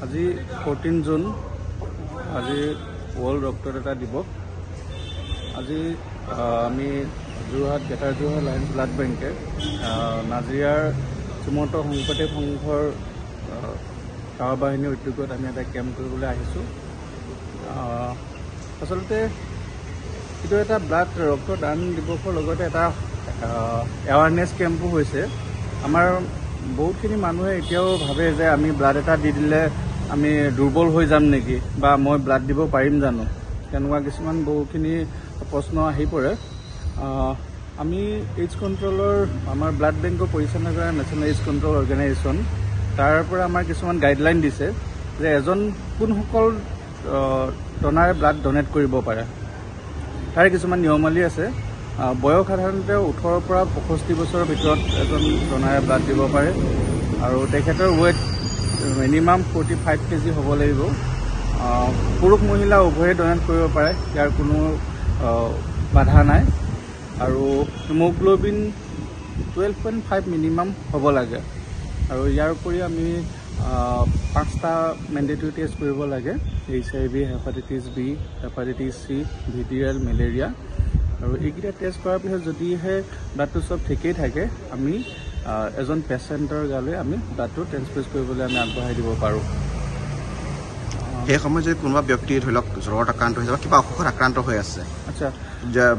আজি 14 জুন আজি ওয়াৰ্ল্ড ৰক্তদাতা দিবস। আজি আমি Jorhat greater Jorhat Lions blood বেংকে নাজিৰাৰ শ্ৰীমন্ত শংকৰদেৱ সংঘৰ সেৱা বাহিনীৰ উদ্যোগত আমি এটা কেম্প কৰিবলৈ আহিছোঁ। আচলতে এইটো এটা ব্লাড ৰক্তদান দিৱসৰ লগতে এটা এৱাৰনেছ কেম্পো হৈছে। আমাৰ বহুতখিনি মানুহে এতিয়াও ভাবে যে আমি ব্লাড এটা দি দিলে আমি দুৰ্বল হৈ যাম নেকি বা মই ব্লাড দিব পাৰিম জানো, তেনেকুৱা কিছুমান বহুখিনি প্ৰশ্ন আহি পৰে। আমি এইডছ কণ্ট্ৰলৰ আমাৰ ব্লাড বেংকৰ পৰিচালনা কৰা নেশ্যনেল এইডছ কণ্ট্ৰল অৰ্গেনাইজেশ্যন তাৰ পৰা আমাৰ কিছুমান গাইডলাইন দিছে যে এজন কোনসকল ডনাৰে ব্লাড ডনেট কৰিব পাৰে। তাৰে কিছুমান নিয়মাৱলী আছে। বয়স সাধাৰণতে 18 পৰা 65 বছৰৰ ভিতৰত এজন ডনাৰে ব্লাড দিব পাৰে আৰু তেখেতৰ ৱেইট মিনিমাম 45 কেজি হ'ব লাগিব। পুৰুষ মহিলা উভয়ে ডনেট কৰিব পাৰে, ইয়াৰ কোনো বাধা নাই। আৰু হিমোগ্লোবিন 12.5 মিনিমাম হ'ব লাগে। আৰু ইয়াৰ উপৰি আমি 5টা মেণ্ডেটৰী টেষ্ট কৰিব লাগে: HIV, hepatitis B, hepatitis C, VTL, malaria. আৰু এইকেইটা টেষ্ট কৰাৰ পিছত যদিহে ব্লাডটো চব ঠিকেই থাকে, আমি এজন পেচেণ্টৰ গালৈ আমি ব্লাডটো ট্ৰেন্সফিউজ কৰিবলৈ আমি আগবঢ়াই দিব পাৰোঁ। সেই সময়ত যদি কোনোবা ব্যক্তি ধৰি লওক জ্বৰত আক্ৰান্ত হৈছে বা কিবা অসুখত আক্ৰান্ত হৈ আছে, আচ্ছা,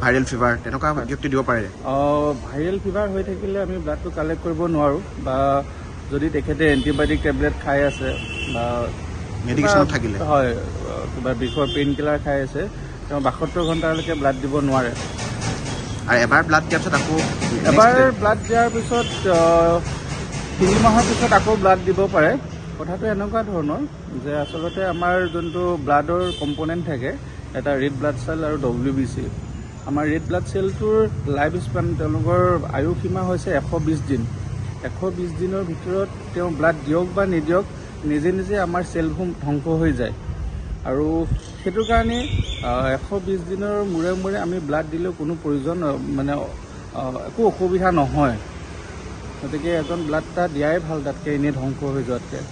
ভাইৰেল ফিভাৰ, তেনেকুৱা ব্যক্তি দিব পাৰে। ভাইৰেল ফিভাৰ হৈ থাকিলে আমি ব্লাডটো কালেক্ট কৰিব নোৱাৰোঁ, বা যদি তেখেতে এণ্টিবায়'টিক টেবলেট খাই আছে বা মেডিকেশ্যনত থাকিলে, হয়, কিবা বিষৰ পেইন কিলাৰ খাই আছে, তেওঁ 72 ঘণ্টালৈকে ব্লাড দিব নোৱাৰে। আৰু এবাৰ ব্লাড দিয়াৰ পিছত আকৌ ব্লাড দিয়াৰ পিছত 3 মাহৰ পিছত আকৌ ব্লাড দিব পাৰে। কথাটো এনেকুৱা ধৰণৰ যে আচলতে আমাৰ যোনটো ব্লাডৰ কম্পনেণ্ট থাকে, এটা ৰেড ব্লাড চেল আৰু WBC। আমাৰ ৰেড ব্লাড চেলটোৰ লাইফ স্পেন, তেওঁলোকৰ আয়ু সীমা হৈছে 120 দিন। 120 দিনৰ ভিতৰত তেওঁ ব্লাড দিয়ক বা নিদিয়ক, নিজে নিজে আমাৰ চেলসমূহ ধ্বংস হৈ যায়। আৰু সেইটো কাৰণে 120 দিনৰ মূৰে মূৰে আমি ব্লাড দিলেও কোনো প্ৰয়োজন মানে একো অসুবিধা নহয়। গতিকে এজন ব্লাড এটা দিয়াই ভাল তাতকৈ এনেই ধ্বংস হৈ যোৱাতকৈ।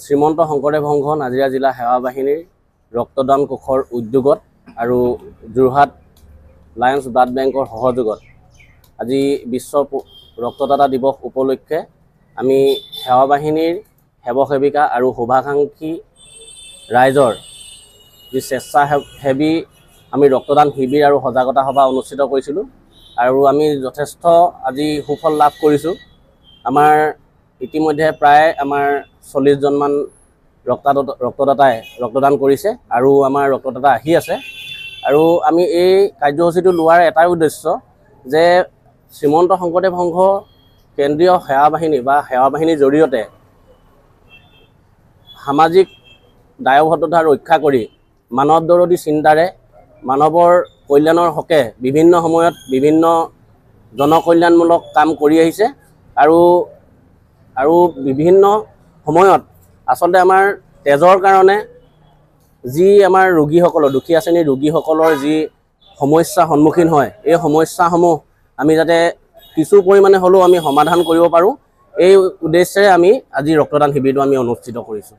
শ্ৰীমন্ত শংকৰদেৱ সংঘ নাজিৰা জিলা সেৱা বাহিনীৰ ৰক্তদান কোষৰ উদ্যোগত আৰু যোৰহাট লায়ন্স ব্লাড বেংকৰ সহযোগত আজি বিশ্ব ৰক্তদাতা দিৱস উপলক্ষে আমি সেৱা বাহিনীৰ সেৱক-সেৱিকা আৰু শুভাকাংক্ষী ৰাইজৰ যি স্বেচ্ছাসেৱী আমি ৰক্তদান শিবিৰ আৰু সজাগতা সভা অনুষ্ঠিত কৰিছিলোঁ। আৰু আমি যথেষ্ট আজি সুফল লাভ কৰিছোঁ। আমাৰ ইতিমধ্যে প্ৰায় আমাৰ 40জনমান ৰক্তদাতাই ৰক্তদান কৰিছে আৰু আমাৰ ৰক্তদাতা আহি আছে। আৰু আমি এই কাৰ্যসূচীটো লোৱাৰ এটাই উদ্দেশ্য যে শ্ৰীমন্ত শংকৰদেৱ সংঘ কেন্দ্ৰীয় সেৱা বাহিনী বা সেৱা বাহিনীৰ জৰিয়তে সামাজিক দায়বদ্ধতা ৰক্ষা কৰি মানৱদৰদী চিন্তাৰে মানৱৰ কল্যাণৰ হকে বিভিন্ন সময়ত বিভিন্ন জনকল্যাণমূলক কাম কৰি আহিছে। আৰু বিভিন্ন সময়ত আচলতে আমাৰ তেজৰ কাৰণে যি আমাৰ ৰোগীসকলৰ, দুখীয়া শ্ৰেণীৰ ৰোগীসকলৰ যি সমস্যাৰ সন্মুখীন হয়, এই সমস্যাসমূহ আমি যাতে কিছু পৰিমাণে হ'লেও আমি সমাধান কৰিব পাৰোঁ, এই উদ্দেশ্যেৰে আমি আজি ৰক্তদান শিবিৰটো আমি অনুষ্ঠিত কৰিছোঁ।